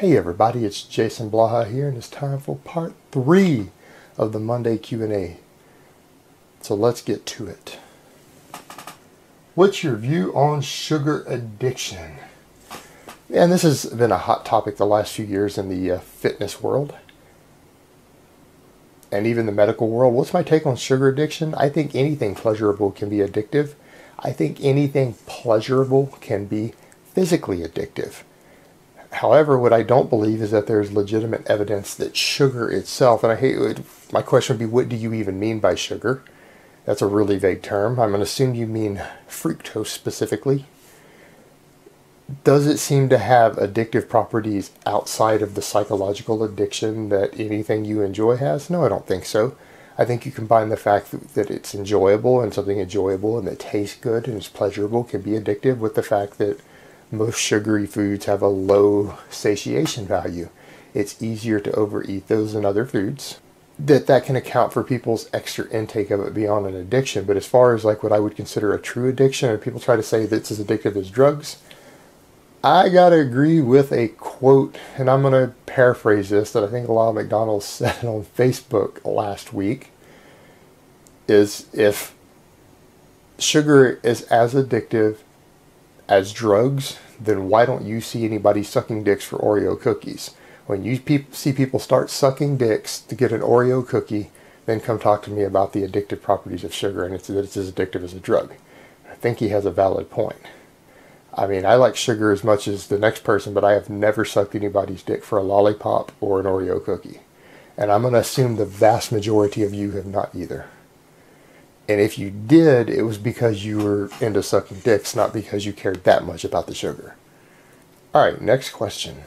Hey everybody, it's Jason Blaha here, and it's time for part 3 of the Monday Q&A. So let's get to it. What's your view on sugar addiction? And this has been a hot topic the last few years in the fitness world and even the medical world. What's my take on sugar addiction? I think anything pleasurable can be addictive. I think anything pleasurable can be physically addictive. However, what I don't believe is that there's legitimate evidence that sugar itself, and I hate it, my question would be, what do you even mean by sugar? That's a really vague term. I'm going to assume you mean fructose specifically. Does it seem to have addictive properties outside of the psychological addiction that anything you enjoy has? No, I don't think so. I think you combine the fact that it's enjoyable and something enjoyable and that tastes good and is pleasurable can be addictive with the fact that most sugary foods have a low satiation value. It's easier to overeat those than other foods. That can account for people's extra intake of it beyond an addiction. But as far as like what I would consider a true addiction, and people try to say that it's as addictive as drugs, I gotta agree with a quote, and I'm gonna paraphrase this, that I think a lot of McDonald's said on Facebook last week, is if sugar is as addictive as drugs, then why don't you see anybody sucking dicks for Oreo cookies? When you see people start sucking dicks to get an Oreo cookie, then come talk to me about the addictive properties of sugar and that it's as addictive as a drug. I think he has a valid point. I mean, I like sugar as much as the next person, but I have never sucked anybody's dick for a lollipop or an Oreo cookie. And I'm going to assume the vast majority of you have not either. And if you did, it was because you were into sucking dicks, not because you cared that much about the sugar. Alright, next question.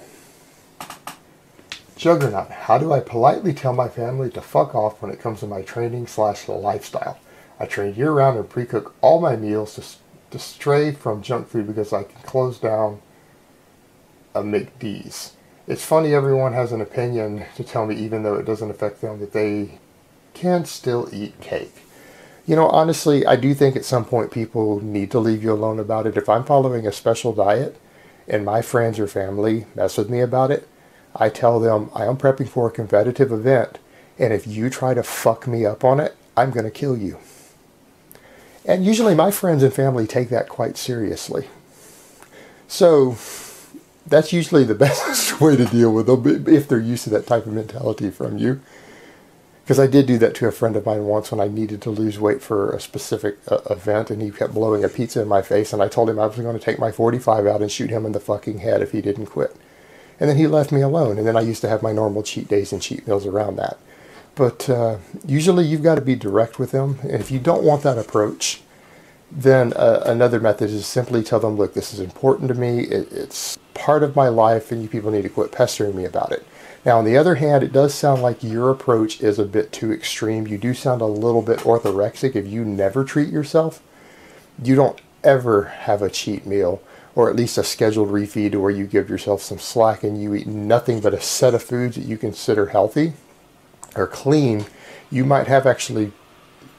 Juggernaut, how do I politely tell my family to fuck off when it comes to my training/lifestyle? I train year-round and pre-cook all my meals to stray from junk food because I can close down a mcds. It's funny everyone has an opinion to tell me even though it doesn't affect them that they can still eat cake. You know, honestly, I do think at some point people need to leave you alone about it. If I'm following a special diet and my friends or family mess with me about it, I tell them I am prepping for a competitive event, and if you try to fuck me up on it, I'm going to kill you. And usually my friends and family take that quite seriously. So that's usually the best way to deal with them if they're used to that type of mentality from you. Because I did do that to a friend of mine once when I needed to lose weight for a specific event, and he kept blowing a pizza in my face, and I told him I was going to take my .45 out and shoot him in the fucking head if he didn't quit. And then he left me alone, and then I used to have my normal cheat days and cheat meals around that. But usually you've got to be direct with them, and if you don't want that approach, then another method is simply tell them, look, this is important to me, it's part of my life, and you people need to quit pestering me about it. Now, on the other hand, it does sound like your approach is a bit too extreme. You do sound a little bit orthorexic if you never treat yourself. You don't ever have a cheat meal, or at least a scheduled refeed where you give yourself some slack and you eat nothing but a set of foods that you consider healthy or clean. You might have actually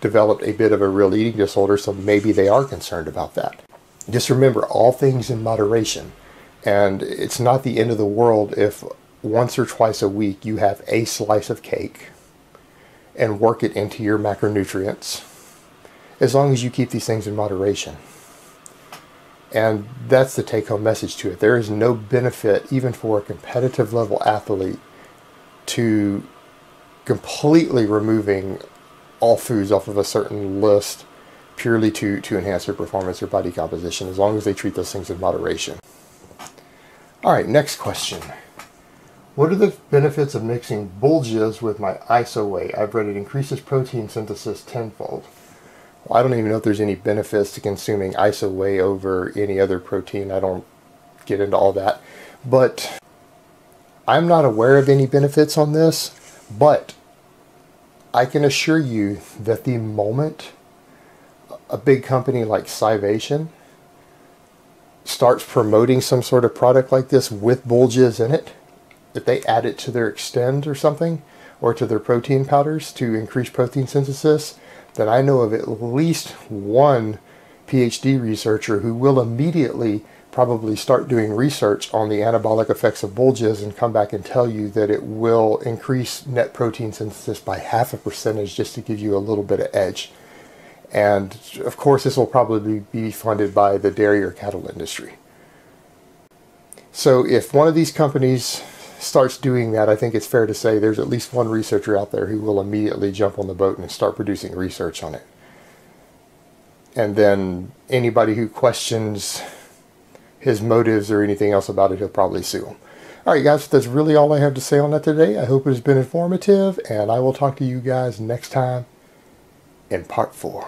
developed a bit of a real eating disorder, so maybe they are concerned about that. Just remember, all things in moderation. And it's not the end of the world if once or twice a week you have a slice of cake and work it into your macronutrients, as long as you keep these things in moderation. And that's the take-home message to it. There is no benefit, even for a competitive level athlete, to completely removing all foods off of a certain list purely to enhance their performance or body composition, as long as they treat those things in moderation. Alright, next question. What are the benefits of mixing bull jizz with my iso whey? I've read it increases protein synthesis tenfold. Well, I don't even know if there's any benefits to consuming iso whey over any other protein. I don't get into all that. But I'm not aware of any benefits on this. But I can assure you that the moment a big company like Scivation starts promoting some sort of product like this with bull jizz in it, if they add it to their Extend or something, or to their protein powders to increase protein synthesis, then I know of at least one PhD researcher who will immediately probably start doing research on the anabolic effects of bull jizz and come back and tell you that it will increase net protein synthesis by 0.5% just to give you a little bit of edge. And of course, this will probably be funded by the dairy or cattle industry. So if one of these companies starts doing that, I think it's fair to say there's at least one researcher out there who will immediately jump on the boat and start producing research on it. And then anybody who questions his motives or anything else about it, he'll probably sue him. All right, guys, that's really all I have to say on that today. I hope it has been informative, and I will talk to you guys next time in part 4.